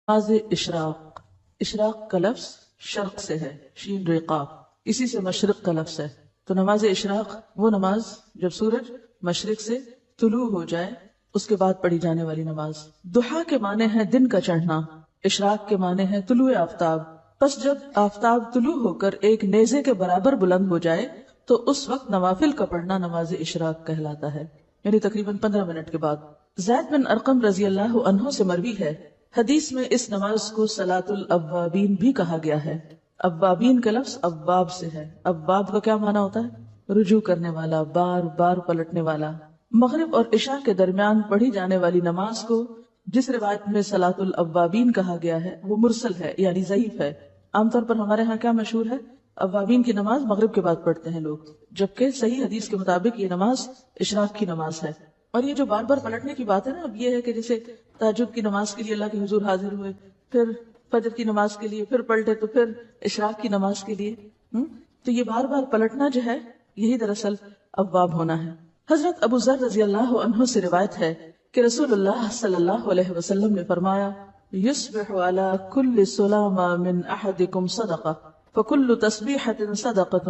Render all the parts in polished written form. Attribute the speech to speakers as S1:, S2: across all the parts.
S1: نماز اشراق، اشراق کا لفظ شرق سے ہے، شین ریقا، اسی سے مشرق کا لفظ ہے۔ تو نماز اشراق وہ نماز جب سورج مشرق سے طلوع ہو جائے اس کے بعد پڑھی جانے والی نماز۔ ضحیٰ کے معنی ہے دن کا چڑھنا، اشراق کے معنی ہے طلوع آفتاب۔ پس جب آفتاب طلوع ہو کر ایک نیزے کے برابر بلند ہو جائے تو اس وقت نوافل کا پڑھنا نماز اشراق کہلاتا ہے، یعنی تقریباً 15 منٹ کے بعد۔ زید بن ارقم رضی اللہ عنہ سے مروی ہے، حدیث میں اس نماز کو صلاۃ الاوابین بھی کہا گیا ہے۔ اوابین کا لفظ اواب سے ہے۔ اواب کا کیا معنی ہوتا ہے؟ رجوع کرنے والا، بار بار پلٹنے والا۔ مغرب اور عشاء کے درمیان پڑھی جانے والی نماز کو جس روایت میں صلاۃ الاوابین کہا گیا ہے وہ مرسل ہے، یعنی ضعیف ہے۔ عام طور پر ہمارے ہاں کیا مشہور ہے؟ اوابین کی نماز مغرب کے بعد پڑھتے ہیں لوگ، جبکہ صحیح حدیث کے مطابق یہ نماز اشراق کی نماز ہے۔ اور یہ جو بار بار پلٹنے کی بات ہے نا، اب یہ ہے کہ جیسے تہجد کی نماز کے لیے اللہ کے حضور حاضر ہوئے، پھر فجر کی نماز کے لیے پھر پلٹے، تو پھر اشراق کی نماز کے لیے تو یہ بار بار پلٹنا جو ہے یہی دراصل اواب ہونا ہے۔ حضرت ابو ذر رضی اللہ عنہ سے روایت ہے کہ رسول اللہ صلی اللہ علیہ وسلم نے فرمایا، یصبح علی کل سلامہ من احدکم صدقہ فکل تسبیحۃ صدقۃ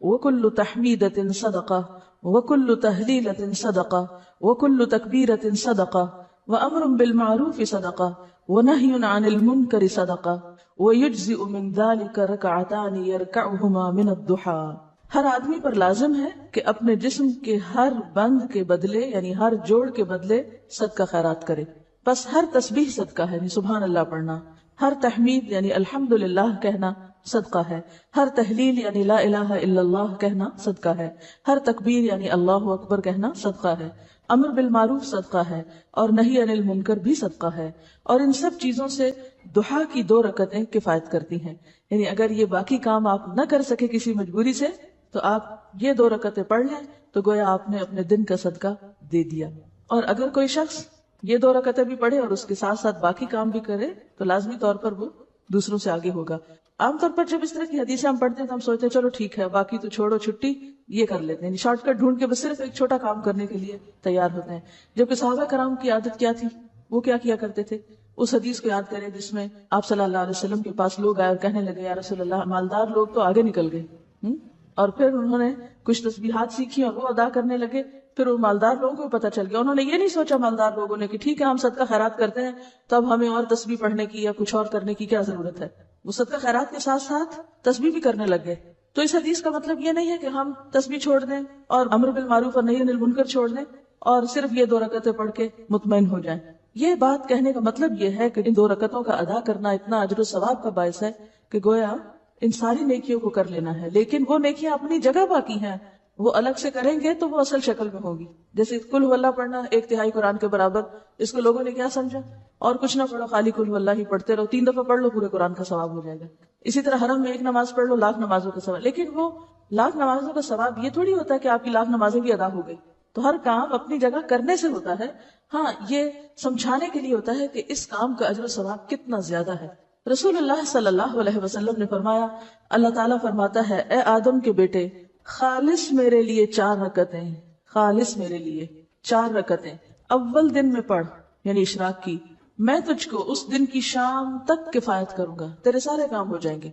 S1: وکل تحمیدۃ صدقہ وکل تہلیلۃ صدقہ وکل تکبیرۃ صدقہ وامر بالمعروف صدقہ ونہی عن المنکر صدقہ ویجزئ من ذلک رکعتان یرکعہما من الضحیٰ۔ ہر آدمی پر لازم ہے کہ اپنے جسم کے ہر بند کے بدلے، یعنی ہر جوڑ کے بدلے صدقہ خیرات کرے۔ بس ہر تسبیح صدقہ ہے، یعنی سبحان اللہ پڑھنا، ہر تحمید یعنی الحمدللہ کہنا صدقہ ہے، ہر تحلیل یعنی لا الہ الا اللہ کہنا صدقہ ہے، ہر تکبیر یعنی اللہ اکبر کہنا صدقہ ہے، امر بالمعروف صدقہ ہے، اور نہی عن المنکر بھی صدقہ ہے۔ اور ان سب چیزوں سے ضحیٰ کی 2 رکعتیں کفایت کرتی ہیں، یعنی اگر یہ باقی کام آپ نہ کر سکے کسی مجبوری سے تو آپ یہ 2 رکعتیں پڑھ لیں تو گویا آپ نے اپنے دن کا صدقہ دے دیا۔ اور اگر کوئی شخص یہ 2 رکعتیں بھی پڑھے اور اس کے ساتھ ساتھ باقی کام بھی کرے تو لازمی طور پر وہ دوسروں سے آگے ہوگا۔ عام طور پر جب اس طرح کی حدیثیں ہم پڑھتے ہیں تو ہم سوچتے ہیں چلو ٹھیک ہے، باقی تو چھوڑو، چھٹی یہ کر لیتے ہیں، شارٹ کٹ ڈھونڈ کے بس صرف ایک چھوٹا کام کرنے کے لیے تیار ہوتے ہیں۔ جبکہ صحابہ کرام کی عادت کیا تھی، وہ کیا کرتے تھے؟ اس حدیث کو یاد کریں جس میں آپ صلی اللہ علیہ وسلم کے پاس لوگ آئے اور کہنے لگے، یا رسول اللہ، مالدار لوگ تو آگے نکل گئے، اور پھر انہوں نے کچھ تسبیحات سیکھی اور وہ ادا کرنے لگے۔ پھر وہ مالدار لوگوں کو پتہ چل گیا، انہوں نے یہ نہیں سوچا مالدار لوگوں نے کہ ٹھیک ہے ہم صدقہ خیرات کرتے ہیں تو اب ہمیں اور تسبیح پڑھنے کی یا کچھ اور کرنے کی کیا ضرورت ہے۔ وہ صدقہ خیرات کے ساتھ ساتھ تسبیح بھی کرنے لگ گئے۔ تو اس حدیث کا مطلب یہ نہیں ہے کہ ہم تسبیح چھوڑ دیں اور امر بالمعروف اور نہی عن المنکر چھوڑ دیں اور صرف یہ 2 رکعتیں پڑھ کے مطمئن ہو جائیں۔ یہ بات کہنے کا مطلب یہ ہے کہ ان 2 رکعتوں کا ادا کرنا اتنا اجر و ثواب کا باعث ہے کہ گویا ان ساری نیکیوں کو کر لینا ہے، لیکن وہ نیکیاں اپنی جگہ باقی ہیں، وہ الگ سے کریں گے تو وہ اصل شکل میں ہوگی۔ جیسے قل هو اللہ پڑھنا 1/3 قرآن کے برابر، اس کو لوگوں نے کیا سمجھا، اور کچھ نہ پڑھو، خالی قل هو اللہ ہی پڑھتے رہو، 3 دفعہ پڑھ لو پورے قرآن کا ثواب ہو جائے گا۔ اسی طرح حرم میں 1 نماز پڑھ لو، 1,00,000 نمازوں کا ثواب۔ لیکن وہ 1,00,000 نمازوں کا ثواب یہ تھوڑی ہوتا ہے کہ آپ کی 1,00,000 نمازیں بھی ادا ہو گئی۔ تو ہر کام اپنی جگہ کرنے سے ہوتا ہے، ہاں یہ سمجھانے کے لیے ہوتا ہے کہ اس کام کا اجر و ثواب کتنا زیادہ ہے۔ رسول اللہ صلی اللہ علیہ وسلم نے فرمایا، اللہ تعالیٰ فرماتا ہے، اے آدم کے بیٹے، خالص میرے لیے 4 رکعتیں، خالص میرے لیے 4 رکعتیں اول دن میں پڑھ، یعنی اشراق کی، میں تجھ کو اس دن کی شام تک کفایت کروں گا، تیرے سارے کام ہو جائیں گے۔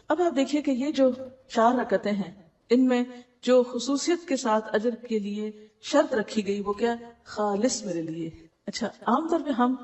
S1: اب آپ دیکھیے کہ یہ جو 4 رکعتیں ہیں ان میں جو خصوصیت کے ساتھ اجر کے لیے شرط رکھی گئی وہ کیا؟ خالص میرے لیے۔ اچھا، عام طور پہ ہم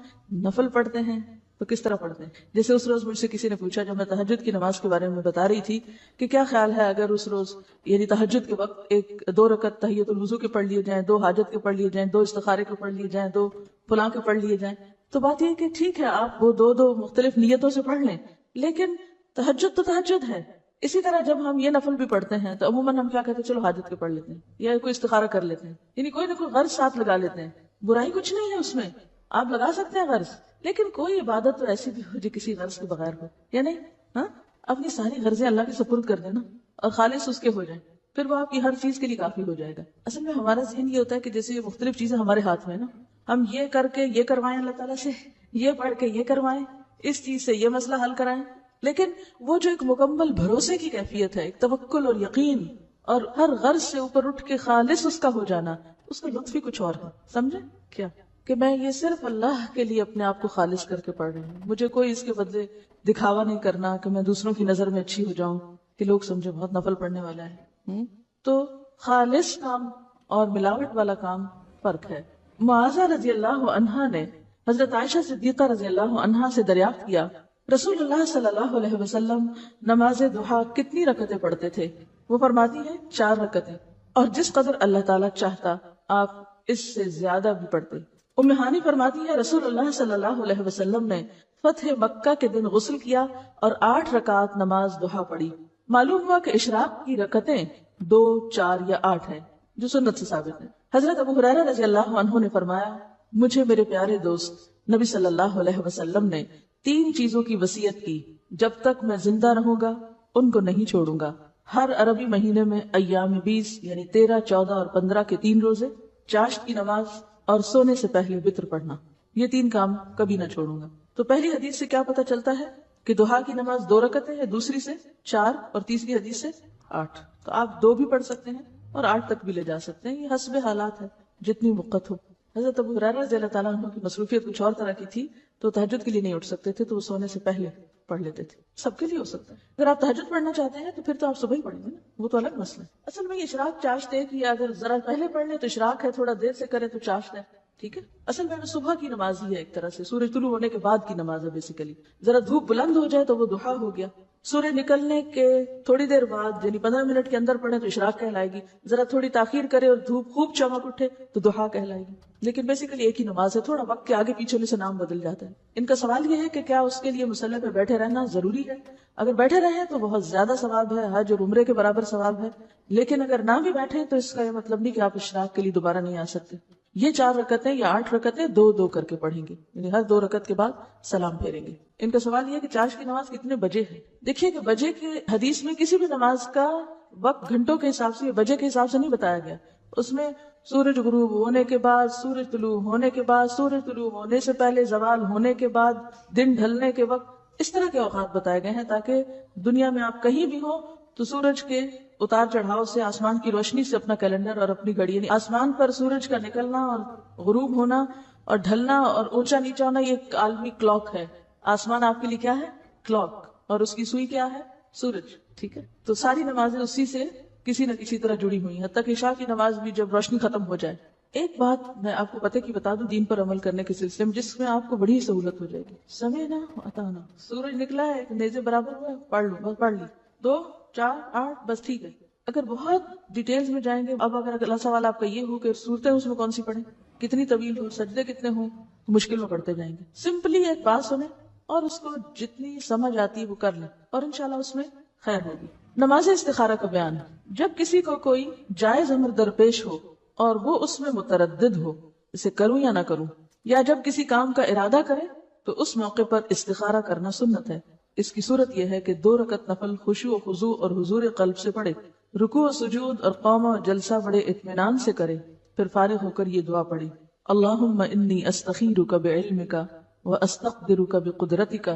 S1: نفل پڑھتے ہیں تو کس طرح پڑھتے ہیں؟ جیسے اس روز مجھ سے کسی نے پوچھا جب میں تہجد کی نماز کے بارے میں بتا رہی تھی کہ کیا خیال ہے اگر اس روز یعنی تہجد کے وقت 2 رکعت تحیۃ الوضو کے پڑھ لیے جائیں، 2 حاجت کے پڑھ لیے جائیں، 2 استخارے کے پڑھ لیے جائیں، 2 فلاں کے پڑھ لیے جائیں۔ تو بات یہ کہ ٹھیک ہے آپ وہ 2 مختلف نیتوں سے پڑھ لیں، لیکن تہجد تو تہجد ہے۔ اسی طرح جب ہم یہ نفل بھی پڑھتے ہیں تو عموماً ہم کیا کہتے ہیں، چلو حاجت کے پڑھ لیتے ہیں یا کوئی استخارہ کر لیتے ہیں، یعنی کوئی نہ کوئی غرض ساتھ لگا لیتے ہیں۔ برائی کچھ نہیں ہے اس میں، آپ لگا سکتے ہیں غرض، لیکن کوئی عبادت تو ایسی بھی ہو جو کسی غرض کے بغیر ہو، یا نہیں؟ ہاں، اپنی ساری غرضیں اللہ کے سپرد کر دینا اور خالص اس کے ہو جائیں، پھر وہ آپ کی ہر چیز کے لیے کافی ہو جائے گا۔ اصل میں ہمارا ذہن یہ ہوتا ہے کہ جیسے یہ مختلف چیزیں ہمارے ہاتھ میں ہیں نا، ہم یہ کر کے یہ کروائیں اللہ تعالیٰ سے، یہ پڑھ کے یہ کروائیں، اس چیز سے یہ مسئلہ حل کرائیں، لیکن وہ جو ایک مکمل بھروسے کی کیفیت ہے، ایک توکل اور یقین اور ہر غرض سے اوپر اٹھ کے خالص اس کا ہو جانا، اس کا لطف ہی کچھ اور ہے۔ سمجھے کیا؟ کہ میں یہ صرف اللہ کے لیے اپنے آپ کو خالص کر کے پڑھ رہی ہوں، مجھے کوئی اس کے بدلے دکھاوا نہیں کرنا کہ میں دوسروں کی نظر میں اچھی ہو جاؤں کہ لوگ سمجھے بہت نفل پڑھنے والا ہے۔ تو خالص کام اور ملاوٹ والا کام فرق ہے۔ معاذہ رضی اللہ عنہا نے حضرت عائشہ صدیقہ رضی اللہ عنہا سے دریافت کیا، رسول اللہ صلی اللہ علیہ وسلم نماز ضحیٰ کتنی رکعتیں پڑھتے تھے؟ وہ فرماتی ہیں 4 رکعتیں، اور جس قدر اللہ تعالیٰ چاہتا آپ اس سے زیادہ بھی پڑھتے۔ ام ہانی فرماتی ہے رسول اللہ صلی اللہ علیہ وسلم نے فتح مکہ کے دن غسل کیا اور 8 رکعات نماز ضحیٰ پڑھی۔ معلوم ہوا کہ اشراق کی رکعتیں 2، 4 یا 8 ہیں جو سنت سے ثابت ہے۔ حضرت ابو ہریرہ رضی اللہ عنہ نے فرمایا مجھے میرے پیارے دوست نبی صلی اللہ علیہ وسلم نے 3 چیزوں کی وصیت کی، جب تک میں زندہ رہوں گا ان کو نہیں چھوڑوں گا۔ ہر عربی مہینے میں ایام 20 یعنی 13، 14 اور 15 کے 3 روزے، چاشت کی نماز اور سونے سے پہلے وتر پڑھنا، یہ 3 کام کبھی نہ چھوڑوں گا۔ تو پہلی حدیث سے کیا پتہ چلتا ہے کہ ضحیٰ کی نماز 2 رکعتیں ہے، دوسری سے 4 اور تیسری حدیث سے 8۔ تو آپ 2 بھی پڑھ سکتے ہیں اور 8 تک بھی لے جا سکتے ہیں، یہ حسب حالات ہے جتنی وقت ہو۔ حضرت ابو ہریرہ رضی اللہ تعالیٰ عنہ کی مصروفیت کچھ اور طرح کی تھی، تو تہجد کے لیے نہیں اٹھ سکتے تھے، تو وہ سونے سے پہلے پڑھ لیتے تھے۔ سب کے لیے ہو سکتا ہے، اگر آپ تہجد پڑھنا چاہتے ہیں تو پھر تو آپ صبح ہی پڑھیں گے نا، وہ تو الگ مسئلہ ہے۔ اصل میں یہ اشراق چاشت ہے کہ اگر ذرا پہلے پڑھ لیں تو اشراق ہے، تھوڑا دیر سے کرے تو چاشت ہے، ٹھیک ہے۔ اصل میں صبح کی نماز ہی ہے، ایک طرح سے سورج طلوع ہونے کے بعد کی نماز ہے بیسیکلی۔ ذرا دھوپ بلند ہو جائے تو وہ ضحیٰ ہو گیا، سورج نکلنے کے تھوڑی دیر بعد یعنی 15 منٹ کے اندر پڑھیں تو اشراق کہلائے گی، ذرا تھوڑی تاخیر کرے اور دھوپ خوب چمک اٹھے تو ضحیٰ کہلائے گی، لیکن بیسیکلی ایک ہی نماز ہے، تھوڑا وقت کے آگے پیچھے ہونے سے نام بدل جاتا ہے۔ ان کا سوال یہ ہے کہ کیا اس کے لیے مصلی پہ بیٹھے رہنا ضروری ہے؟ اگر بیٹھے رہیں تو بہت زیادہ ثواب ہے، حج اور عمرے کے برابر ثواب ہے، لیکن اگر نہ بھی بیٹھے تو اس کا یہ مطلب نہیں کہ آپ اشراق کے لیے دوبارہ نہیں آ سکتے۔ یہ 4 رکعتیں یا 8 رکعتیں 2 کر کے پڑھیں گے، یعنی ہر 2 رکعت کے بعد سلام پھیریں گے۔ ان کا سوال یہ ہے کہ چاشت کی نماز کتنے بجے ہے؟ دیکھیے کہ بجے کے حدیث میں کسی بھی نماز کا وقت گھنٹوں کے حساب سے، بجے کے حساب سے نہیں بتایا گیا۔ اس میں سورج غروب ہونے کے بعد، سورج طلوع ہونے کے بعد، سورج طلوع ہونے سے پہلے، زوال ہونے کے بعد، دن ڈھلنے کے وقت، اس طرح کے اوقات بتائے گئے ہیں تاکہ دنیا میں آپ کہیں بھی ہو تو سورج کے اتار چڑھاؤ سے، آسمان کی روشنی سے اپنا کیلنڈر اور اپنی گھڑی، یعنی آسمان پر سورج کا نکلنا اور غروب ہونا اور ڈھلنا اور اونچا نیچا ہونا، یہ ایک عالمی کلاک ہے۔ آسمان آپ کے لیے کیا ہے؟ کلاک، اور اس کی سوئی کیا ہے؟ سورج، ٹھیک ہے۔ تو ساری نمازیں اسی سے کسی نہ کسی طرح جڑی ہوئی ہیں، حتیٰ کہ عشاء کی نماز بھی جب روشنی ختم ہو جائے۔ ایک بات میں آپ کو پتہ کی بتا دوں دین پر عمل کرنے کے سلسلے میں، جس میں آپ کو بڑی سہولت ہو جائے گی۔ سمعنا وأطعنا، سورج نکلا ہے، ایک نیزے برابر ہوا ہے، پڑھ لو، بس پڑھ لی، 2، 4، 8 بس ٹھیک ہے۔ اگر بہت ڈیٹیلز میں جائیں گے، اب اگر اگلا سوال آپ کا یہ ہو کہ صورتیں اس میں کون سی پڑھیں، کتنی طویل ہو، سجدے کتنے ہوں، مشکل میں پڑھتے جائیں گے۔ سمپلی ایک بات سنیں اور اس کو جتنی سمجھ آتی ہے وہ کر لیں، اور انشاءاللہ اس میں خیر ہوگی۔ نماز استخارہ کا بیان، جب کسی کو کوئی جائز امر درپیش ہو اور وہ اس میں متردد ہو، اسے کروں یا نہ کروں، یا جب کسی کام کا ارادہ کرے تو اس موقع پر استخارہ کرنا سنت ہے۔ اس کی صورت یہ ہے کہ 2 رکعت نفل خشوع و خضوع اور حضور قلب سے پڑھے، رکوع و سجود اور قوم و جلسہ بڑے اطمینان سے کرے، پھر فارغ ہو کر یہ دعا پڑھے، اللہم انی استخیرک بعلمک واستقدرک بقدرتک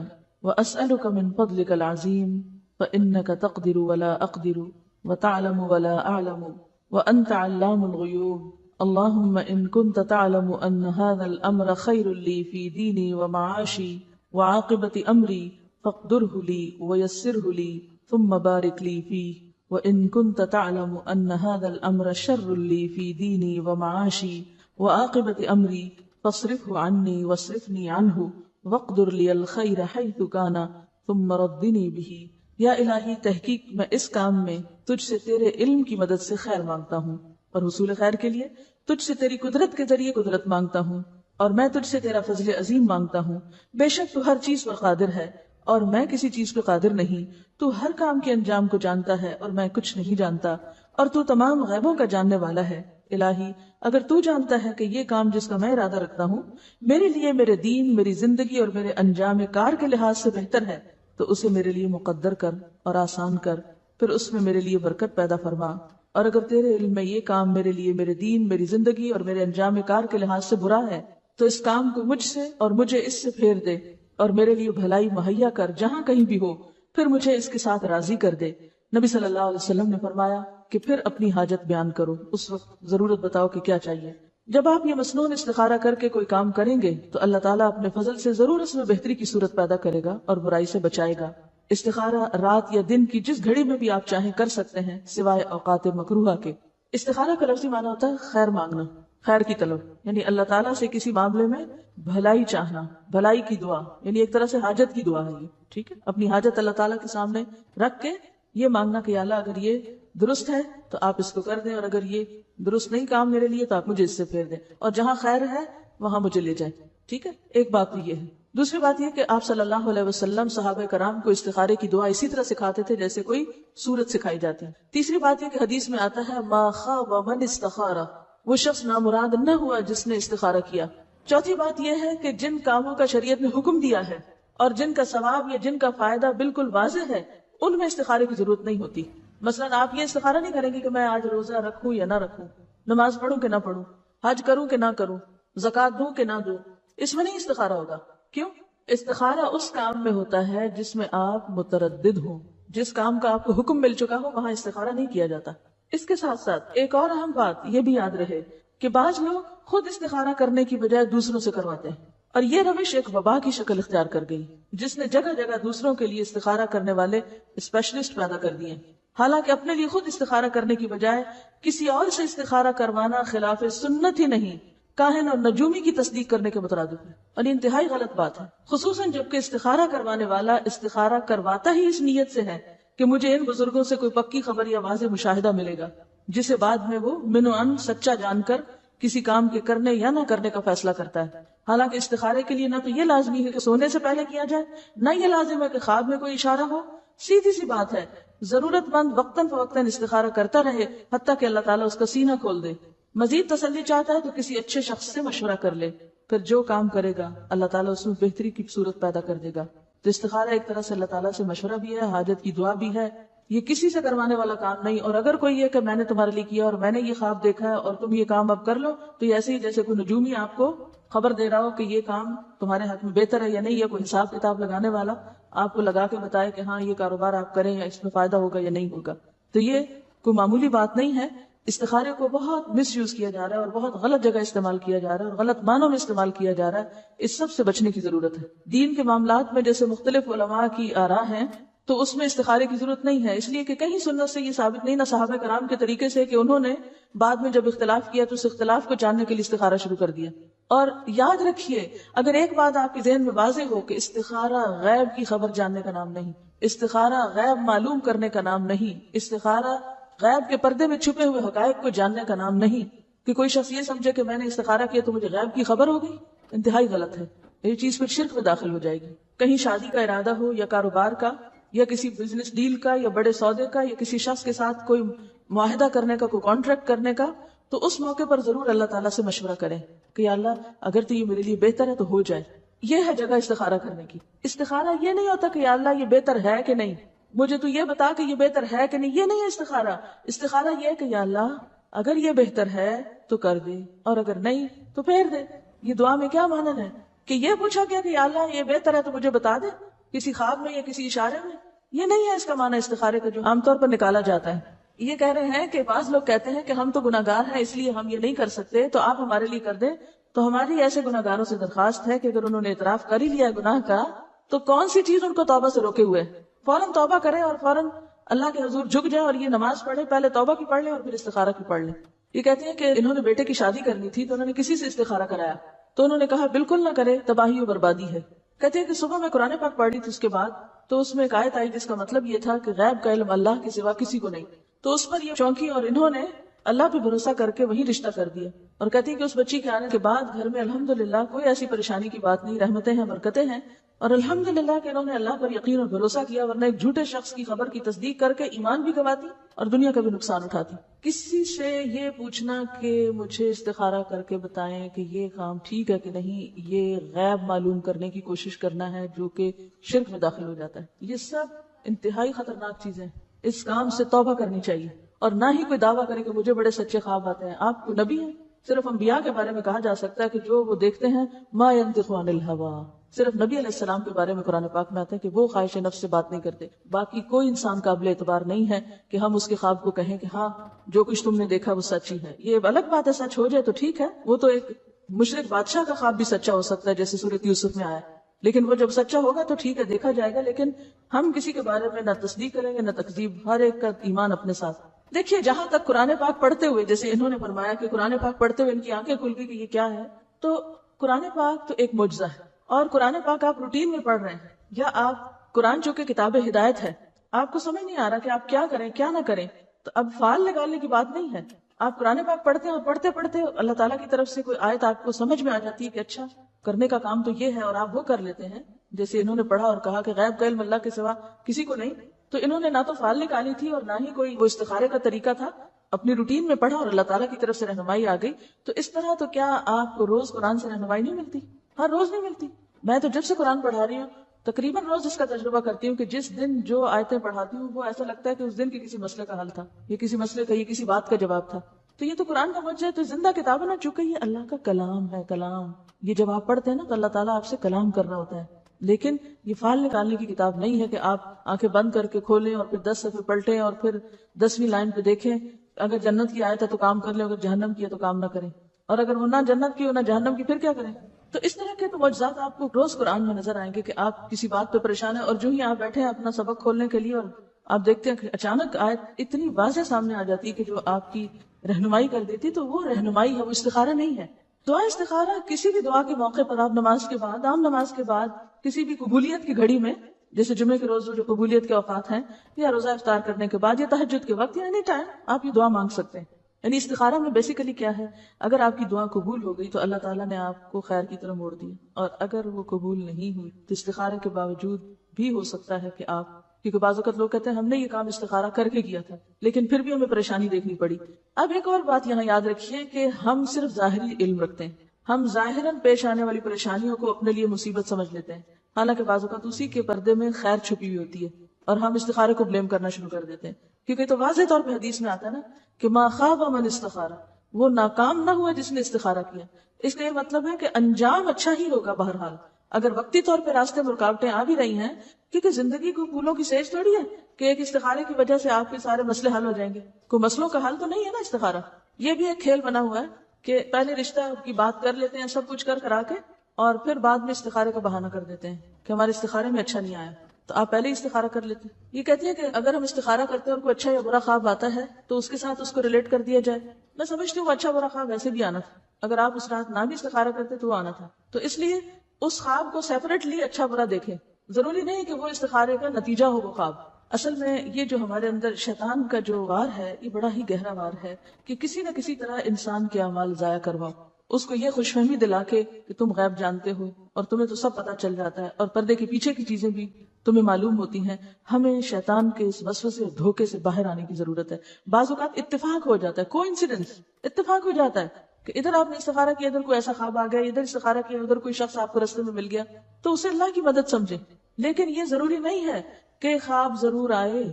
S1: واسألک من فضلک العظیم فإنك تقدر ولا أقدر وتعلم ولا أعلم وأنت علام الغيوب اللهم إن كنت تعلم أن هذا الأمر خير لي في ديني ومعاشي وعاقبة أمري فاقدره لي ويسره لي ثم بارك لي فيه وإن كنت تعلم أن هذا الأمر شر لي في ديني ومعاشي وعاقبة أمري فاصرفه عني واصرفني عنه واقدر لي الخير حيث كان ثم ردني به۔ یا الہی، تحقیق میں اس کام میں تجھ سے تیرے علم کی مدد سے خیر مانگتا ہوں، اور حصول خیر کے لیے تجھ سے تیری قدرت کے ذریعے قدرت مانگتا ہوں، اور میں تجھ سے تیرا فضل عظیم مانگتا ہوں۔ بے شک تو ہر چیز پر قادر ہے اور میں کسی چیز پہ قادر نہیں، تو ہر کام کے انجام کو جانتا ہے اور میں کچھ نہیں جانتا، اور تو تمام غیبوں کا جاننے والا ہے۔ الہی، اگر تو جانتا ہے کہ یہ کام جس کا میں ارادہ رکھتا ہوں میرے لیے میرے دین، میری زندگی اور میرے انجام کار کے لحاظ سے بہتر ہے تو اسے میرے لیے مقدر کر اور آسان کر، پھر اس میں میرے لیے برکت پیدا فرما، اور اگر تیرے علم میں یہ کام میرے لیے میرے دین، میری زندگی اور میرے انجام کار کے لحاظ سے برا ہے تو اس کام کو مجھ سے اور مجھے اس سے پھیر دے، اور میرے لیے بھلائی مہیا کر جہاں کہیں بھی ہو، پھر مجھے اس کے ساتھ راضی کر دے۔ نبی صلی اللہ علیہ وسلم نے فرمایا کہ پھر اپنی حاجت بیان کرو، اس وقت ضرورت بتاؤ کہ کیا چاہیے۔ جب آپ یہ مسنون استخارہ کر کے کوئی کام کریں گے تو اللہ تعالیٰ اپنے فضل سے ضرور اس میں بہتری کی صورت پیدا کرے گا اور برائی سے بچائے گا۔ استخارہ رات یا دن کی جس گھڑی میں بھی آپ چاہیں کر سکتے ہیں سوائے اوقات مکروہہ کے۔ استخارہ کا لفظی معنی ہوتا ہے خیر مانگنا، خیر کی طلب، یعنی اللہ تعالیٰ سے کسی معاملے میں بھلائی چاہنا، بھلائی کی دعا، یعنی ایک طرح سے حاجت کی دعا ہے یہ، ٹھیک ہے، اپنی حاجت اللہ تعالیٰ کے سامنے رکھ کے یہ مانگنا کہ اللہ اگر یہ درست ہے تو آپ اس کو کر دیں، اور اگر یہ درست نہیں کام میرے لیے تو آپ مجھے اس سے پھیر دیں، اور جہاں خیر ہے وہاں مجھے لے جائیں، ٹھیک ہے۔ ایک بات تو یہ ہے۔ دوسری بات یہ کہ آپ صلی اللہ علیہ وسلم صحابہ کرام کو استخارے کی دعا اسی طرح سکھاتے تھے جیسے کوئی سورت سکھائی جاتی ہے۔ تیسری بات یہ کہ حدیث میں آتا ہے ما خاب من استخارہ، وہ شخص نامراد نہ ہوا جس نے استخارہ کیا۔ چوتھی بات یہ ہے کہ جن کاموں کا شریعت نے حکم دیا ہے اور جن کا ثواب یا جن کا فائدہ بالکل واضح ہے ان میں استخارے کی ضرورت نہیں ہوتی۔ مثلا آپ یہ استخارہ نہیں کریں گے کہ میں آج روزہ رکھوں یا نہ رکھوں، نماز پڑھوں کہ نہ پڑھوں، حج کروں کہ نہ کروں، زکوٰۃ دوں کہ نہ دوں، اس میں نہیں استخارہ ہوگا۔ کیوں؟ استخارہ اس کام میں ہوتا ہے جس میں آپ متردد ہوں، جس کام کا آپ کو حکم مل چکا ہو وہاں استخارہ نہیں کیا جاتا۔ اس کے ساتھ ساتھ ایک اور اہم بات یہ بھی یاد رہے کہ بعض لوگ خود استخارہ کرنے کی بجائے دوسروں سے کرواتے ہیں، اور یہ روش ایک وبا کی شکل اختیار کر گئی جس نے جگہ جگہ دوسروں کے لیے استخارہ کرنے والے اسپیشلسٹ پیدا کر دیے، حالانکہ اپنے لیے خود استخارہ کرنے کی بجائے کسی اور سے استخارہ کروانا خلاف سنت ہی نہیں، کاہن اور نجومی کی تصدیق کرنے کے مترادف ہے، اور یہ انتہائی غلط بات ہے، خصوصاً جبکہ استخارہ کروانے والا استخارہ کرواتا ہی اس نیت سے ہے کہ مجھے ان بزرگوں سے کوئی پکی خبر یا واضح مشاہدہ ملے گا جسے بعد میں وہ من و ان سچا جان کر کسی کام کے کرنے یا نہ کرنے کا فیصلہ کرتا ہے۔ حالانکہ استخارے کے لیے نہ تو یہ لازمی ہے کہ سونے سے پہلے کیا جائے، نہ یہ لازم ہے کہ خواب میں کوئی اشارہ ہو، سیدھی سی بات ہے، ضرورت مند وقتاً فوقتاً استخارہ کرتا رہے حتیٰ کہ اللہ تعالیٰ اس کا سینہ کھول دے۔ مزید تسلی چاہتا ہے تو کسی اچھے شخص سے مشورہ کر لے، پھر جو کام کرے گا اللہ تعالیٰ اس میں بہتری کی صورت پیدا کر دے گا۔ تو استخارہ ایک طرح سے اللہ تعالیٰ سے مشورہ بھی ہے، حاجت کی دعا بھی ہے، یہ کسی سے کروانے والا کام نہیں۔ اور اگر کوئی یہ کہ میں نے تمہارے لیے کیا اور میں نے یہ خواب دیکھا ہے اور تم یہ کام اب کر لو، تو یہ ایسے ہی جیسے کوئی نجومی آپ کو خبر دے رہا ہو کہ یہ کام تمہارے حق میں بہتر ہے یا نہیں، یا کوئی حساب کتاب لگانے والا آپ کو لگا کے بتائے کہ ہاں یہ کاروبار آپ کریں یا اس میں فائدہ ہوگا یا نہیں ہوگا، تو یہ کوئی معمولی بات نہیں ہے۔ استخارے کو بہت مس یوز کیا جا رہا ہے اور بہت غلط جگہ استعمال کیا جا رہا ہے اور غلط معنوں میں استعمال کیا جا رہا ہے، اس سب سے بچنے کی ضرورت ہے۔ دین کے معاملات میں جیسے مختلف علماء کی آراء ہیں تو اس میں استخارے کی ضرورت نہیں ہے، اس لیے کہ کہیں سنت سے یہ ثابت نہیں، نہ صحابہ کرام کے طریقے سے کہ انہوں نے بعد میں جب اختلاف کیا تو اس اختلاف کو جاننے کے لیے استخارہ شروع کر دیا۔ اور یاد رکھیے، اگر ایک بات آپ کے ذہن میں واضح ہو کہ استخارہ غیب کی خبر جاننے کا نام نہیں، استخارہ غیب معلوم کرنے کا نام نہیں، استخارہ غیب کے پردے میں چھپے ہوئے حقائق کو جاننے کا نام نہیں، کہ کوئی شخص یہ سمجھے کہ میں نے استخارہ کیا تو مجھے غیب کی خبر ہو گئی، انتہائی غلط ہے، یہ چیز پھر شرک میں داخل ہو جائے گی۔ کہیں شادی کا ارادہ ہو یا کاروبار کا یا کسی بزنس ڈیل کا یا بڑے سودے کا یا کسی شخص کے ساتھ کوئی معاہدہ کرنے کا، کوئی کانٹریکٹ کرنے کا، تو اس موقع پر ضرور اللہ تعالیٰ سے مشورہ کریں کہ یا اللہ اگر تو یہ میرے لیے بہتر ہے تو ہو جائے۔ یہ ہے جگہ استخارہ کرنے کی۔ استخارہ یہ نہیں ہوتا کہ یا اللہ یہ بہتر ہے کہ نہیں، مجھے تو یہ بتا کہ یہ بہتر ہے کہ نہیں، یہ نہیں ہے استخارہ۔ استخارہ یہ ہے کہ یا اللہ اگر یہ بہتر ہے تو کر دے اور اگر نہیں تو پھیر دے۔ یہ دعا میں کیا مانن ہے کہ یہ پوچھا گیا کہ یا اللہ یہ بہتر ہے تو مجھے بتا دے کسی خواب میں یا کسی اشارے میں، یہ نہیں ہے اس کا معنی استخارے کا جو عام طور پر نکالا جاتا ہے۔ یہ کہہ رہے ہیں کہ بعض لوگ کہتے ہیں کہ ہم تو گناہگار ہیں اس لیے ہم یہ نہیں کر سکتے، تو آپ ہمارے لیے کر دیں۔ تو ہماری ایسے گناہگاروں سے درخواست ہے کہ اگر انہوں نے اعتراف کر ہی لیا ہے گناہ کا تو کون سی چیز ان کو توبہ سے روکے ہوئے ہے؟ فوراً توبہ کریں اور فوراً اللہ کے حضور جھک جائیں اور یہ نماز پڑھیں، پہلے توبہ کی پڑھ لیں اور پھر استخارہ کی پڑھ لیں۔ یہ کہتے ہیں کہ انہوں نے بیٹے کی شادی کرنی تھی تو انہوں نے کسی سے استخارہ کرایا تو انہوں نے کہا بالکل نہ کرے، تباہی و بربادی ہے۔ کہتے ہیں کہ صبح میں قرآن پاک پڑھ رہی تھی، اس کے بعد تو اس میں ایک آیت آئی جس کا مطلب یہ تھا کہ غیب کا علم اللہ کے سوا کسی کو نہیں، تو اس پر یہ چونکی اور انہوں نے اللہ پہ بھروسہ کر کے وہی رشتہ کر دیا۔ اور کہتی ہے کہ اس بچی کے آنے کے بعد گھر میں الحمدللہ کوئی ایسی پریشانی کی بات نہیں، رحمتیں ہیں، برکتیں ہیں، اور الحمدللہ کہ انہوں نے اللہ پر یقین اور بھروسہ کیا، ورنہ ایک جھوٹے شخص کی خبر کی تصدیق کر کے ایمان بھی گواتی اور دنیا کا بھی نقصان اٹھاتی۔ کسی سے یہ پوچھنا کہ مجھے استخارہ کر کے بتائیں کہ یہ کام ٹھیک ہے کہ نہیں، یہ غیب معلوم کرنے کی کوشش کرنا ہے جو کہ شرک میں داخل ہو جاتا ہے۔ یہ سب انتہائی خطرناک چیزیں، اس کام سے توبہ کرنی چاہیے، اور نہ ہی کوئی دعویٰ کرے کہ مجھے بڑے سچے خواب آتے ہیں۔ آپ کو نبی ہیں، صرف انبیاء کے بارے میں کہا جا سکتا ہے کہ جو وہ دیکھتے ہیں ما ينطق عن الهوى، صرف نبی علیہ السلام کے بارے میں قرآن پاک میں آتا ہے کہ وہ خواہش نفس سے بات نہیں کرتے. باقی کوئی انسان قابل اعتبار نہیں ہے کہ ہم اس کے خواب کو کہیں کہ ہاں جو کچھ تم نے دیکھا وہ سچ ہی ہے. یہ الگ بات ہے، سچ ہو جائے تو ٹھیک ہے، وہ تو ایک مشرک بادشاہ کا خواب بھی سچا ہو سکتا ہے جیسے سورۃ یوسف میں آیا، لیکن وہ جب سچا ہوگا تو ٹھیک ہے، دیکھا جائے گا. لیکن ہم کسی کے بارے میں نہ تصدیق کریں گے نہ تکذیب، ہر ایک کا ایمان اپنے ساتھ. دیکھیے جہاں تک قرآن پاک پڑھتے ہوئے، جیسے انہوں نے فرمایا کہ قرآن پاک پڑھتے ہوئے ان کی آنکھیں کھل گئی کہ یہ کیا ہے، تو قرآن پاک تو ایک معجزہ ہے. اور قرآن پاک آپ روٹین میں پڑھ رہے ہیں یا آپ قرآن چونکہ کتاب ہدایت ہے، آپ کو سمجھ نہیں آ رہا کہ آپ کیا کریں کیا نہ کریں، تو اب فال نکالنے کی بات نہیں ہے. آپ قرآن پاک پڑھتے ہیں اور پڑھتے پڑھتے اللہ تعالیٰ کی طرف سے کوئی آیت آپ کو سمجھ میں آ جاتی ہے کہ اچھا کرنے کا کام تو یہ ہے، اور آپ وہ کر لیتے ہیں. جیسے انہوں نے پڑھا اور کہا کہ غیب کا علم اللہ کے سوا کسی کو نہیں، تو انہوں نے نہ تو فال نکالی تھی اور نہ ہی کوئی وہ استخارے کا طریقہ تھا، اپنی روٹین میں پڑھا اور اللہ تعالیٰ کی طرف سے رہنمائی آ گئی. تو اس طرح تو کیا آپ کو روز قرآن سے رہنمائی نہیں ملتی؟ ہر روز نہیں ملتی. میں تو جب سے قرآن پڑھا رہی ہوں تقریباً روز اس کا تجربہ کرتی ہوں کہ جس دن جو آیتیں پڑھاتی ہوں وہ ایسا لگتا ہے کہ اس دن کے کسی مسئلے کا حل تھا، یہ کسی مسئلے کا، یہ کسی بات کا جواب تھا. تو یہ تو قرآن کا معجزہ ہے، تو زندہ کتاب ہے نا، چونکہ یہ اللہ کا کلام ہے. کلام یہ جب آپ پڑھتے ہیں نا تو اللہ تعالیٰ آپ سے کلام کر رہا ہوتا ہے. لیکن یہ فال نکالنے کی کتاب نہیں ہے کہ آپ آنکھیں بند کر کے کھولیں اور پھر 10 صفحے پلٹیں اور پھر 10ویں لائن پہ دیکھیں اگر جنت کی آیت ہے تو کام کر لیں، اگر جہنم کی ہے تو کام نہ کریں، اور اگر وہ نہ جنت کی ہو نہ جہنم کی پھر کیا کریں. تو اس طرح کے تو معجزات آپ کو روز قرآن میں نظر آئیں گے کہ آپ کسی بات پہ پریشان ہیں اور جو ہی آپ بیٹھے ہیں اپنا سبق کھولنے کے لیے اور آپ دیکھتے ہیں کہ اچانک آیت اتنی واضح سامنے آ جاتی ہے کہ جو آپ کی رہنمائی کر دیتی، تو وہ رہنمائی ہے، وہ استخارہ نہیں ہے. دعا استخارہ کسی بھی دعا کے موقع پر آپ نماز کے بعد، عام نماز کے بعد، کسی بھی قبولیت کی گھڑی میں، جیسے جمعے کے روز جو قبولیت کے اوقات ہیں، یا روزہ افطار کرنے کے بعد، یا تہجد کے وقت، یا اینی ٹائم آپ یہ دعا مانگ سکتے ہیں. یعنی استخارہ میں بیسیکلی کیا ہے، اگر آپ کی دعا قبول ہو گئی تو اللہ تعالیٰ نے آپ کو خیر کی طرف موڑ دی، اور اگر وہ قبول نہیں ہوئی تو استخارے کے باوجود بھی ہو سکتا ہے کہ آپ، کیونکہ بعض اوقات لوگ کہتے ہیں ہم نے یہ کام استخارہ کر کے کیا تھا لیکن پھر بھی ہمیں پریشانی دیکھنی پڑی. اب ایک اور بات یہاں یاد رکھیے کہ ہم صرف ظاہری علم رکھتے ہیں، ہم ظاہراً پیش آنے والی پریشانیوں کو اپنے لیے مصیبت سمجھ لیتے ہیں، حالانکہ بعض اوقات اسی کے پردے میں خیر چھپی ہوئی ہوتی ہے، اور ہم استخارے کو بلیم کرنا شروع کر دیتے ہیں. کیونکہ تو واضح طور پہ حدیث میں آتا ہے نا کہ ما خاب من استخارہ، وہ ناکام نہ ہوا جس نے استخارہ کیا. اس کا یہ مطلب ہے کہ انجام اچھا ہی ہوگا بہرحال. اگر وقتی طور پہ راستے میں رکاوٹیں آ بھی رہی ہیں، کیونکہ زندگی کو پھولوں کی سیج تھوڑی ہے کہ ایک استخارے کی وجہ سے آپ کے سارے مسئلے حل ہو جائیں گے. کوئی مسئلوں کا حل تو نہیں ہے نا استخارہ. یہ بھی ایک کھیل بنا ہوا ہے کہ پہلے رشتہ کی بات کر لیتے ہیں سب کچھ کرا کے، اور پھر بعد میں استخارے کا بہانہ کر دیتے ہیں کہ ہمارے استخارے میں اچھا نہیں آیا، تو آپ پہلے ہی استخارہ کر لیتے ہیں. یہ کہتی ہے کہ اگر ہم استخارہ کرتے ہیں اور کوئی اچھا یا برا خواب آتا ہے تو اس کے ساتھ اس کو ریلیٹ کر دیا جائے. میں سمجھتی ہوں وہ اچھا برا خواب ویسے بھی آنا تھا، اگر آپ اس رات نہ بھی استخارہ کرتے تو وہ آنا تھا. تو اس لیے اس خواب کو سیپریٹلی اچھا برا دیکھیں. ضروری نہیں کہ وہ استخارے کا نتیجہ ہو وہ خواب. اصل میں یہ جو ہمارے اندر شیطان کا جو وار ہے یہ بڑا ہی گہرا وار ہے کہ کسی نہ کسی طرح انسان کے اعمال ضائع کرواؤ، اس کو یہ خوش فہمی دلا کے کہ تم غیب جانتے ہو اور تمہیں تو سب پتا چل جاتا ہے اور پردے کے پیچھے کی چیزیں بھی تمہیں معلوم ہوتی ہیں. ہمیں شیطان کے اس وسوسے اور دھوکے سے باہر آنے کی ضرورت ہے. بعض اوقات اتفاق ہو جاتا ہے، کوئنسیڈنس، اتفاق ہو جاتا ہے کہ ادھر آپ نے استخارہ کیا، ادھر کوئی ایسا خواب آ گیا، ادھر استخارہ کیا، ادھر کوئی شخص آپ کو رستے میں مل گیا، تو اسے اللہ کی مدد سمجھے. لیکن یہ ضروری نہیں ہے کہ خواب ضرور آئے،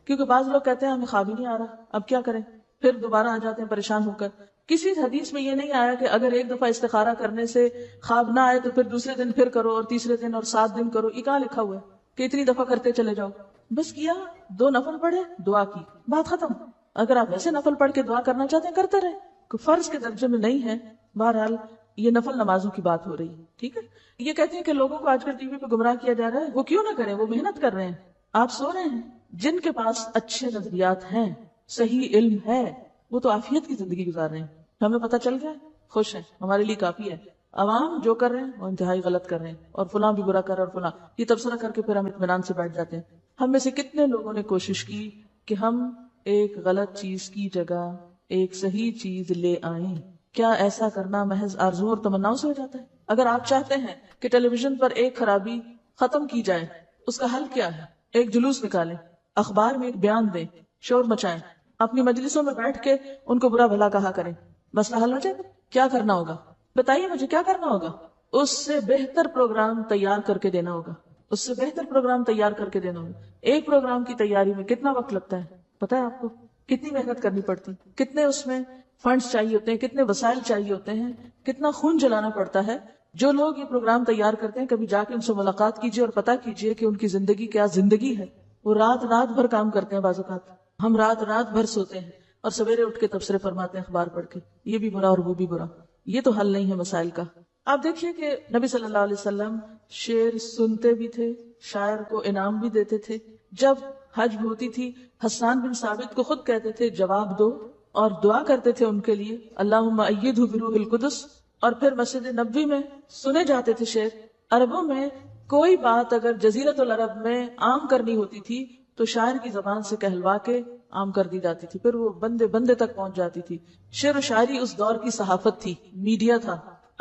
S1: کیونکہ بعض لوگ کہتے ہیں ہمیں خواب ہی نہیں آ رہا، اب کیا کریں، پھر دوبارہ آ جاتے ہیں پریشان ہو کر. کسی حدیث میں یہ نہیں آیا کہ اگر ایک دفعہ استخارہ کرنے سے خواب نہ آئے تو پھر دوسرے دن پھر کرو اور تیسرے دن اور 7 دن کرو. یہ کہاں لکھا ہوا ہے کہ اتنی دفعہ کرتے چلے جاؤ؟ بس کیا 2 نفل پڑھے، دعا کی، بات ختم. اگر آپ ویسے نفل پڑھ کے دعا کرنا چاہتے ہیں کرتے رہے، کوئی فرض کے درجے میں نہیں ہے. بہرحال یہ نفل نمازوں کی بات ہو رہی ہے، ٹھیک ہے. یہ کہتے ہیں کہ لوگوں کو آج کل ٹی وی پہ گمراہ کیا جا رہا ہے، وہ کیوں نہ کریں، وہ محنت کر رہے ہیں. آپ سو رہے ہیں، جن کے پاس اچھے نظریات ہیں، صحیح علم ہے، وہ تو عافیت کی زندگی گزار رہے ہیں. ہمیں پتہ چل گیا، خوش ہیں، ہمارے لیے کافی ہے. عوام جو کر رہے ہیں وہ انتہائی غلط کر رہے ہیں، اور فلاں بھی برا کر رہا ہے، اور فلاں، یہ تبصرہ کر کے پھر ہم اطمینان سے بیٹھ جاتے ہیں. ہم میں سے کتنے لوگوں نے کوشش کی کہ ہم ایک غلط چیز کی جگہ ایک صحیح چیز لے آئیں؟ کیا ایسا کرنا محض آرزو اور تمناؤں سے ہو جاتا ہے؟ اگر آپ چاہتے ہیں کہ ٹیلی ویژن پر ایک خرابی ختم کی جائے، اس کا حل کیا ہے؟ ایک جلوس نکالیں، اخبار میں ایک بیان دیں، شور مچائیں، اپنی مجلسوں میں بیٹھ کے ان کو برا بھلا کہا کریں، مسئلہ حل ہو جائے گا. کیا کرنا ہوگا بتائیے مجھے، کیا کرنا ہوگا؟ اس سے بہتر پروگرام تیار کر کے دینا ہوگا، اس سے بہتر پروگرام تیار کر کے دینا ہوگا. ایک پروگرام کی تیاری میں کتنا وقت لگتا ہے پتا ہے آپ کو؟ کتنی محنت کرنی پڑتی، کتنے اس میں فنڈز چاہیے ہوتے ہیں، کتنے وسائل چاہیے ہوتے ہیں، کتنا خون جلانا پڑتا ہے. جو لوگ یہ پروگرام تیار کرتے ہیں کبھی جا کے ان سے ملاقات کیجیے اور پتہ کیجیے کہ ان کی زندگی کیا زندگی ہے. وہ رات رات بھر کام کرتے ہیں. بعض اوقات ہم رات رات بھر سوتے ہیں اور سویرے اٹھ کے تبصرے فرماتے ہیں اخبار پڑھ کے. یہ بھی برا اور وہ بھی برا. یہ تو حل نہیں ہے مسائل کا. آپ دیکھیے کہ نبی صلی اللہ علیہ وسلم شعر سنتے بھی تھے, شاعر کو انعام بھی دیتے تھے. جب حج ہوتی تھی حسان بن ثابت کو خود کہتے تھے جواب دو, اور دعا کرتے تھے ان کے لیے اللہم ایدہ بروح القدس. اور پھر مسجد نبوی میں سنے جاتے تھے شعر. عربوں میں کوئی بات اگر جزیرۃ العرب میں عام کرنی ہوتی تھی تو شاعر کی زبان سے کہلوا کے عام کر دی جاتی تھی, پھر وہ بندے بندے تک پہنچ جاتی تھی. شعر و شاعری اس دور کی صحافت تھی, میڈیا تھا.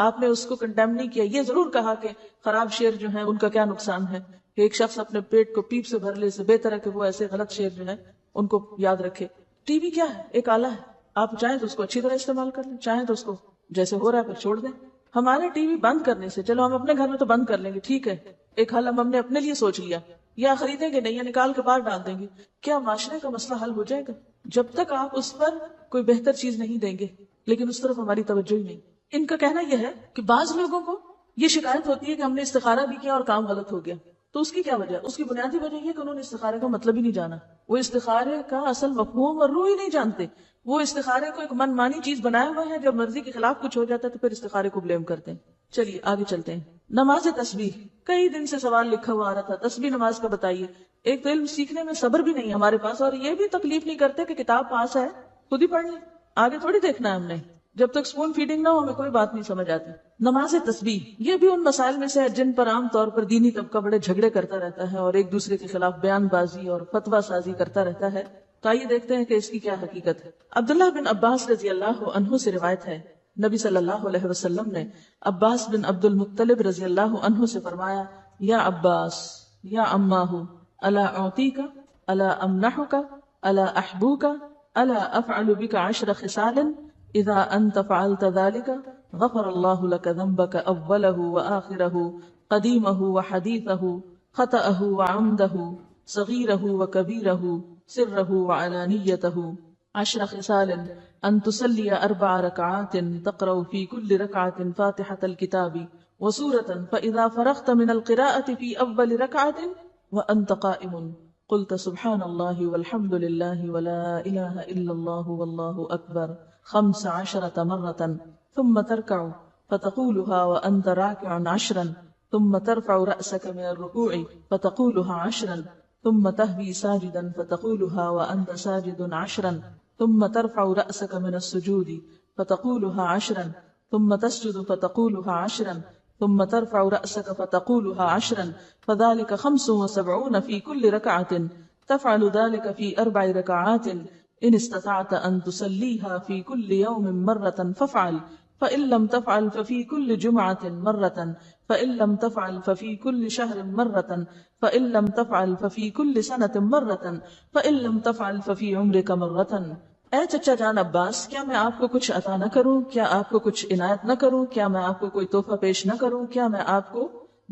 S1: آپ نے اس کو کنڈیم نہیں کیا, یہ ضرور کہا کہ خراب شعر جو ہیں ان کا کیا نقصان ہے, کہ ایک شخص اپنے پیٹ کو پیپ سے بھر لے, سے بہتر ہے کہ وہ ایسے غلط شعر جو ہیں ان کو یاد رکھے. ٹی وی کیا ہے, ایک آلہ ہے. آپ چاہیں تو اس کو اچھی طرح استعمال کر لیں, چاہیں تو اس کو جیسے ہو رہا ہے پھر چھوڑ دیں. ہمارے ٹی وی بند کرنے سے, چلو ہم اپنے گھر میں تو بند کر لیں گے, ٹھیک ہے, ایک حل ہم نے اپنے لیے سوچ لیا, یا خریدیں گے نہیں یا نکال کے باہر ڈال دیں گے. کیا معاشرے کا مسئلہ حل ہو جائے گا جب تک آپ اس پر کوئی بہتر چیز نہیں دیں گے؟ لیکن اس طرف ہماری توجہ ہی نہیں. ان کا کہنا یہ ہے کہ بعض لوگوں کو یہ شکایت ہوتی ہے کہ ہم نے استخارہ بھی کیا اور کام غلط ہو گیا. تو اس کی کیا وجہ؟ اس کی بنیادی وجہ یہ کہ انہوں نے استخارے کا مطلب ہی نہیں جانا. وہ استخارے کا اصل مفہوم اور روح ہی نہیں جانتے. وہ استخارے کو ایک من مانی چیز بنایا ہوا ہے, جب مرضی کے خلاف کچھ ہو جاتا ہے تو پھر استخارے کو بلیم کرتے ہیں. چلیے آگے چلتے ہیں. نماز تسبیح, کئی دن سے سوال لکھا ہوا آ رہا تھا, تسبیح نماز کا بتائیے. ایک تو علم سیکھنے میں صبر بھی نہیں ہمارے پاس, اور یہ بھی تکلیف نہیں کرتے کہ کتاب پاس ہے خود ہی پڑھ لیں, آگے تھوڑی دیکھنا ہے ہم نے. جب تک سپون فیڈنگ نہ ہو ہمیں کوئی بات نہیں سمجھ آتی. نماز تسبیح یہ بھی ان مسائل میں سے ہے جن پر عام طور پر دینی طبقہ بڑے جھگڑے کرتا رہتا ہے اور ایک دوسرے کے خلاف بیان بازی اور فتویٰ سازی کرتا رہتا ہے. تو آئیے دیکھتے ہیں کہ اس کی کیا حقیقت ہے. عبداللہ بن عباس رضی اللہ عنہ سے روایت ہے, نبی صلی اللہ علیہ وسلم نے عباس بن عبد المطلب رضی اللہ عنہ سے فرمایا, یا عباس یا اماہ الا اعطیک الا امنحک الا احبوک الا افعل بک 10 خصال اذا انت فعلت ذلك غفر الله لك ذنبك اوله واخره قديمه وحديثه خطأه وعمده صغيره وكبيره سره وعلانيته 10 خصال ان تصلي 4 ركعات تقرأ في كل ركعة فاتحة الكتاب وسورة فإذا فرغت من القراءة في أول ركعة وأنت قائم قلت سبحان الله والحمد لله ولا إله إلا الله والله أكبر 15 مرة ثم تركع فتقولها وأنت راكع 10 ثم ترفع رأسك من الركوع فتقولها 10 ثم تهوي ساجدا فتقولها وأنت ساجد 10 ثم ترفع رأسك من السجود فتقولها 10 ثم تسجد فتقولها 10 ثم ترفع رأسك فتقولها 10 فذلك 75 في كل ركعة تفعل ذلك في 4 ركعات إن استطعت أن تصليها في كل يوم مرة فافعل فإن لم تفعل ففي كل جمعة مرة فإن لم تفعل ففي كل شهر مرة فإن لم تفعل ففي كل سنة مرة فإن لم تفعل ففي عمرك مرة. اے چچا جان عباس, کیا میں آپ کو کچھ عطا نہ کروں, کیا آپ کو کچھ عنایت نہ کروں, کیا میں آپ کو کوئی تحفہ پیش نہ کروں, کیا میں آپ کو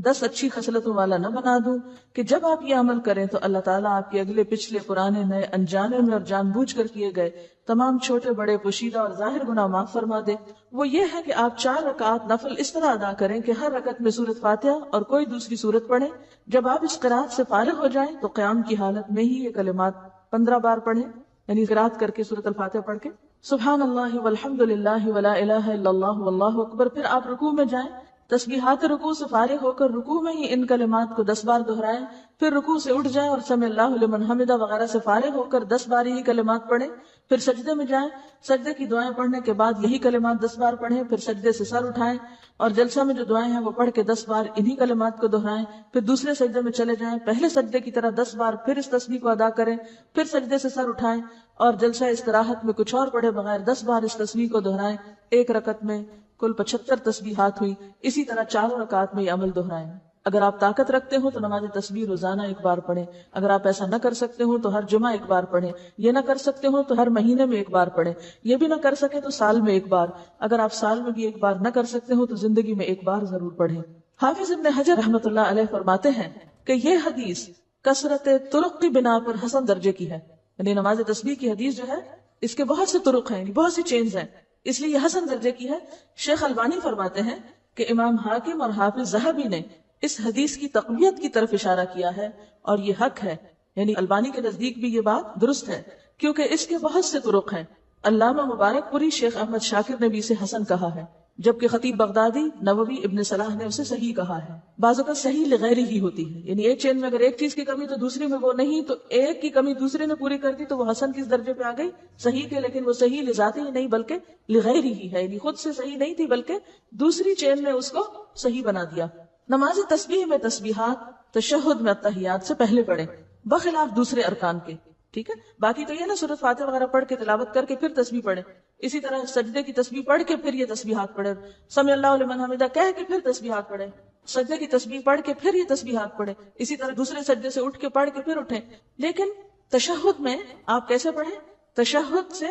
S1: 10 اچھی خصلتوں والا نہ بنا دوں کہ جب آپ یہ عمل کریں تو اللہ تعالیٰ آپ کے اگلے پچھلے پرانے نئے انجانے میں اور جان بوجھ کر کیے گئے تمام چھوٹے بڑے پوشیدہ اور ظاہر گناہ معاف فرما دے. وہ یہ ہے کہ آپ 4 رکعات نفل اس طرح ادا کریں کہ ہر رکعت میں سورۃ فاتحہ اور کوئی دوسری سورت پڑھیں. جب آپ اس قرات سے فارغ ہو جائیں تو قیام کی حالت میں ہی یہ کلمات 15 بار پڑھیں, یعنی قرات کر کے سورۃ الفاتحہ پڑھ کے سبحان اللہ والحمد للہ ولا الہ الا اللہ واللہ اکبر. پھر آپ رکوع میں جائیں, تسبیحات رکوع سے فارغ ہو کر رکوع میں ہی ان کلمات کو 10 بار دہرائیں. پھر رکوع سے اٹھ جائیں اور سمع اللہ لمن حمدہ وغیرہ سے فارغ ہو کر 10 بار ہی کلمات پڑھیں. پھر سجدے میں جائیں, سجدے کی دعائیں پڑھنے کے بعد یہی کلمات 10 بار پڑھیں. پھر سجدے سے سر اٹھائیں اور جلسہ میں جو دعائیں ہیں وہ پڑھ کے 10 بار انہی کلمات کو دہرائیں. پھر دوسرے سجدے میں چلے جائیں, پہلے سجدے کی طرح 10 بار پھر اس تسبیح کو ادا کریں. پھر سجدے سے سر اٹھائیں اور جلسہ استراحت میں کچھ اور پڑھے بغیر 10 بار اس تسبیح کو دہرائیں. ایک رکعت میں کل 75 تسبیحات ہوئی. اسی طرح 4 رکعات میں یہ عمل دہرائیں. اگر آپ طاقت رکھتے ہو تو نماز تسبیح روزانہ 1 بار پڑھیں. اگر آپ ایسا نہ کر سکتے ہو تو ہر جمعہ 1 بار پڑھیں. یہ نہ کر سکتے ہو تو ہر مہینے میں 1 بار پڑھیں. یہ بھی نہ کر سکے تو سال میں 1 بار. اگر آپ سال میں بھی 1 بار نہ کر سکتے ہو تو زندگی میں 1 بار ضرور پڑھیں. حافظ ابن حجر رحمۃ اللہ علیہ فرماتے ہیں کہ یہ حدیث کثرت طرق کی بنا پر حسن درجے کی ہے. یعنی نماز تسبیح کی حدیث جو ہے اس کے بہت سے طرق ہیں, بہت سی چینز ہیں, اس لیے یہ حسن درجے کی ہے. شیخ البانی فرماتے ہیں کہ امام حاکم اور حافظ ذہبی نے اس حدیث کی تقویت کی طرف اشارہ کیا ہے اور یہ حق ہے، یعنی البانی کے نزدیک بھی یہ بات درست ہے، کیونکہ اس کے بہت سے طرق ہیں۔ علامہ مبارک پوری شیخ احمد شاکر نے بھی اسے حسن کہا ہے، جبکہ خطیب بغدادی، نووی، ابن صلاح نے اسے صحیح کہا ہے۔ بعض اوقات صحیح لغیر ہی ہوتی ہے، یعنی ایک چین میں اگر ایک چیز کی کمی تو دوسری میں وہ نہیں، تو ایک کی کمی دوسرے نے پوری کر دی تو وہ حسن کس درجے پہ آ گئی؟ صحیح کے، لیکن وہ صحیح لذاتی ہی نہیں بلکہ لغیر ہی ہے، یعنی خود سے صحیح نہیں تھی بلکہ دوسری چین نے اس کو صحیح بنا دیا۔ نماز تسبیح میں تسبیحات تشہد میں التحیات سے پہلے پڑھیں، بخلاف دوسرے ارکان کے، ٹھیک ہے؟ باقی تو یہ نا سورۃ فاتحہ وغیرہ پڑھ کے تلاوت کر کے پھر تسبیح پڑھیں، اسی طرح سجدے کی تسبیح پڑھ کے پھر یہ تسبیحات پڑھیں، سمع اللہ لمن حمدہ کہہ کے پھر تسبیحات پڑھیں، سجدے کی تسبیح پڑھ کے پھر یہ تسبیحات پڑھیں، اسی طرح دوسرے سجدے سے اٹھ کے پڑھ کے پھر اٹھیں۔ لیکن تشہد میں آپ کیسے پڑھیں؟ تشہد سے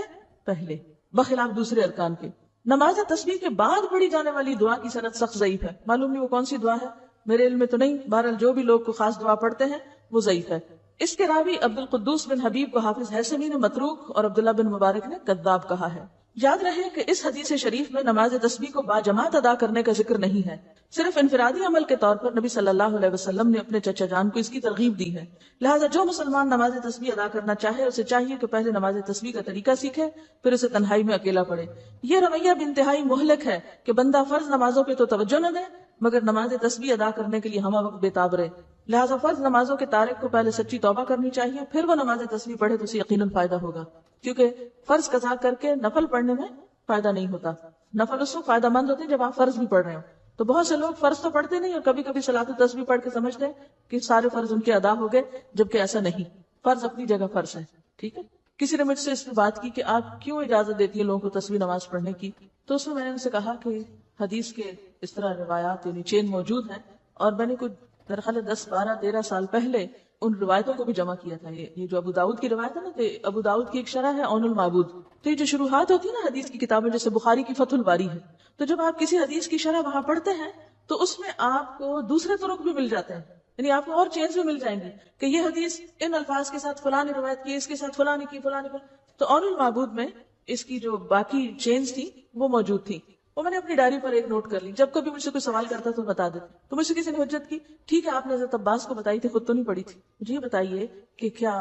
S1: پہلے، بخلاف دوسرے ارکان کے۔ نماز تسبیح کے بعد پڑھی جانے والی دعا کی سند سخت ضعیف ہے، معلوم نہیں وہ کون سی دعا ہے، میرے علم میں تو نہیں، بہرحال جو بھی لوگ کو خاص دعا پڑھتے ہیں وہ ضعیف ہے۔ اس کے راوی عبد القدوس بن حبیب کو حافظ حیثمی نے متروک اور عبداللہ بن مبارک نے کذاب کہا ہے۔ یاد رہے کہ اس حدیث شریف میں نماز تسبیح کو باجماعت ادا کرنے کا ذکر نہیں ہے، صرف انفرادی عمل کے طور پر نبی صلی اللہ علیہ وسلم نے اپنے چچا جان کو اس کی ترغیب دی ہے، لہٰذا جو مسلمان نماز تسبیح ادا کرنا چاہے اسے چاہیے کہ پہلے نماز تسبیح کا طریقہ سیکھے، پھر اسے تنہائی میں اکیلا پڑھے۔ یہ رویہ بھی انتہائی مہلک ہے کہ بندہ فرض نمازوں پہ تو توجہ نہ دے مگر نماز تسبیح ادا کرنے کے لیے ہمہ وقت بےتاب رہے، لہٰذا فرض نمازوں کے تارک کو پہلے سچی توبہ کرنی چاہیے، پھر وہ نماز تسبیح پڑھے تو اسے یقیناً فائدہ ہوگا، کیونکہ فرض قضا کر کے نفل پڑھنے میں فائدہ نہیں ہوتا۔ نفل اس وقت فائدہ مند ہوتے ہیں جب آپ فرض بھی پڑھ رہے ہو، تو بہت سے لوگ فرض تو پڑھتے نہیں اور کبھی کبھی صلاۃ التسبیح پڑھ کے سمجھتے ہیں کہ سارے فرض ان کے ادا ہو گئے، جبکہ ایسا نہیں، فرض اپنی جگہ فرض ہے، ٹھیک ہے۔ کسی نے مجھ سے اس پہ بات کی کہ آپ کیوں اجازت دیتی ہیں لوگوں کو تسبیح نماز پڑھنے کی، تو اس میں نے ان سے کہا کہ حدیث کے اس طرح روایات یعنی چین موجود ہیں، اور میں نے کچھ میرا خیال ہے 10 12 13 سال پہلے ان روایتوں کو بھی جمع کیا تھا۔ یہ جو ابو داؤد کی روایت ہے نا، تو ابو داؤد کی ایک شرح ہے عون المعبود، تو یہ جو شروحات ہوتی ہے نا حدیث کی کتابیں، جیسے بخاری کی فتح الباری ہے، تو جب آپ کسی حدیث کی شرح وہاں پڑھتے ہیں تو اس میں آپ کو دوسرے طرق بھی مل جاتے ہیں، یعنی آپ کو اور چینز بھی مل جائیں گے کہ یہ حدیث ان الفاظ کے ساتھ فلاں نے روایت کی، اس کے ساتھ فلاں نے کی، فلاں نے کی۔ تو عون المعبود میں اس کی جو باقی چینز تھی وہ موجود تھی، وہ میں نے اپنی ڈائری پر ایک نوٹ کر لی، جب کبھی مجھ سے کوئی سوال کرتا تو بتا دیتی۔ تو مجھ سے کسی نے حجت کی، ٹھیک ہے آپ نے حضرت عباس کو بتائی تھی، خود تو نہیں پڑھی تھی، مجھے یہ بتائیے کہ کیا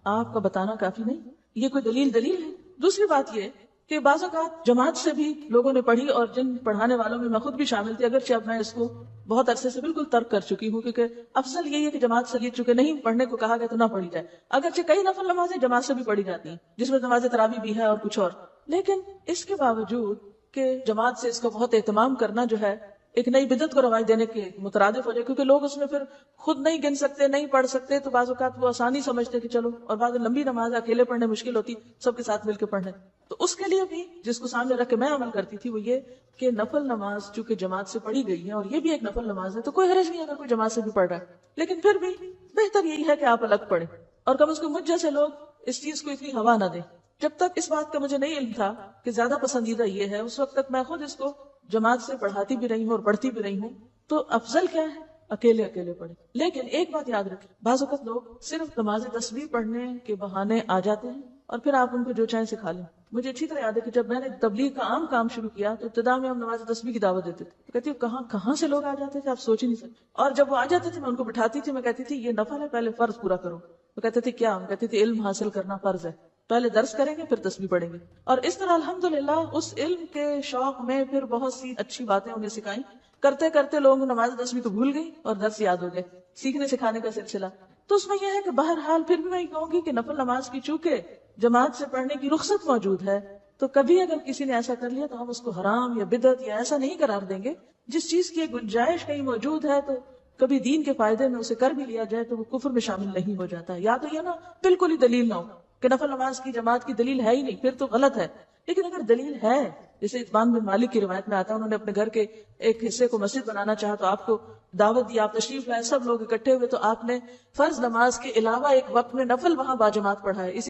S1: آپ کا بتانا کافی نہیں؟ یہ کوئی دلیل ہے؟ دوسری بات یہ کہ بعض اوقات جماعت سے بھی لوگوں نے پڑھی، اور جن پڑھانے والوں میں میں خود بھی شامل تھی، اگرچہ اب میں اس کو بہت عرصے سے بالکل ترک کر چکی ہوں، کیونکہ افضل یہی ہے کہ جماعت سے چونکہ نہیں پڑھنے کو کہا گیا تو نہ پڑھی جائے، اگرچہ کئی نفل نمازیں جماعت سے بھی پڑھی جاتی ہیں جس میں نماز تراویح بھی ہے اور کچھ اور، لیکن اس کے باوجود کہ جماعت سے اس کا بہت اہتمام کرنا جو ہے ایک نئی بدعت کو رواج دینے کے مترادف ہو جائے، کیونکہ لوگ اس میں پھر خود نہیں گن سکتے، نہیں پڑھ سکتے، تو بعض اوقات وہ آسانی سمجھتے کہ چلو، اور بعض لمبی نماز اکیلے پڑھنے مشکل ہوتی، سب کے ساتھ مل کے پڑھنے، تو اس کے لیے بھی جس کو سامنے رکھ کے میں عمل کرتی تھی وہ یہ کہ نفل نماز چونکہ جماعت سے پڑھی گئی ہے اور یہ بھی ایک نفل نماز ہے تو کوئی حرج نہیں اگر کوئی جماعت سے بھی پڑھ رہا ہے، لیکن پھر بھی بہتر یہی ہے کہ آپ الگ پڑھیں، اور کم از کم مجھ جیسے لوگ اس چیز کو اتنی ہوا نہ دیں۔ جب تک اس بات کا مجھے نہیں علم تھا کہ زیادہ پسندیدہ یہ ہے، اس وقت تک میں خود اس کو جماعت سے پڑھاتی بھی رہی ہوں اور پڑھتی بھی رہی ہوں، تو افضل کیا ہے؟ اکیلے پڑھیں۔ لیکن ایک بات یاد رکھیں، بعض اوقات لوگ صرف نماز تسبیح پڑھنے کے بہانے آ جاتے ہیں اور پھر آپ ان کو جو چاہیں سکھا لیں۔ مجھے اچھی طرح یاد ہے کہ جب میں نے تبلیغ کا عام کام شروع کیا تو ابتدا میں ہم نماز تسبیح کی دعوت دیتے تھے، کہتی کہاں سے لوگ آ جاتے تھے آپ سوچ ہی نہیں سکتے، اور جب وہ آ جاتے تھے میں ان کو بٹھاتی تھی، میں کہتی تھی یہ نفل ہے، پہلے فرض پورا کرو۔ وہ کہتے تھے کیا؟ ہم کہتے تھے علم حاصل کرنا فرض ہے، پہلے درس کریں گے پھر تسبیح پڑھیں گے، اور اس طرح الحمدللہ اس علم کے شوق میں پھر بہت سی اچھی باتیں انہیں سکھائیں، کرتے کرتے لوگ نماز تسبیح تو بھول گئی اور درس یاد ہو گئے، سیکھنے سکھانے کا سلسلہ۔ تو اس میں یہ ہے کہ بہرحال پھر بھی میں کہوں گی کہ نفل نماز کی چونکہ جماعت سے پڑھنے کی رخصت موجود ہے، تو کبھی اگر کسی نے ایسا کر لیا تو ہم اس کو حرام یا بدعت یا ایسا نہیں قرار دیں گے۔ جس چیز کی گنجائش کہیں موجود ہے تو کبھی دین کے فائدے میں اسے کر بھی لیا جائے تو وہ کفر میں شامل نہیں ہو جاتا ہے۔ یا تو یہ نا بالکل ہی دلیل نہ ہو کہ نفل نماز کی جماعت کی دلیل ہے ہی نہیں، پھر تو غلط ہے، لیکن اگر دلیل ہے، جیسے اطبان بن مالک کی روایت میں آتا ہے انہوں نے اپنے گھر کے ایک حصے کو مسجد بنانا چاہا تو آپ کو دعوت دی، آپ تشریف لائے، سب لوگ اکٹھے ہوئے تو آپ نے فرض نماز کے علاوہ ایک وقت میں نفل وہاں باجماعت پڑھا ہے۔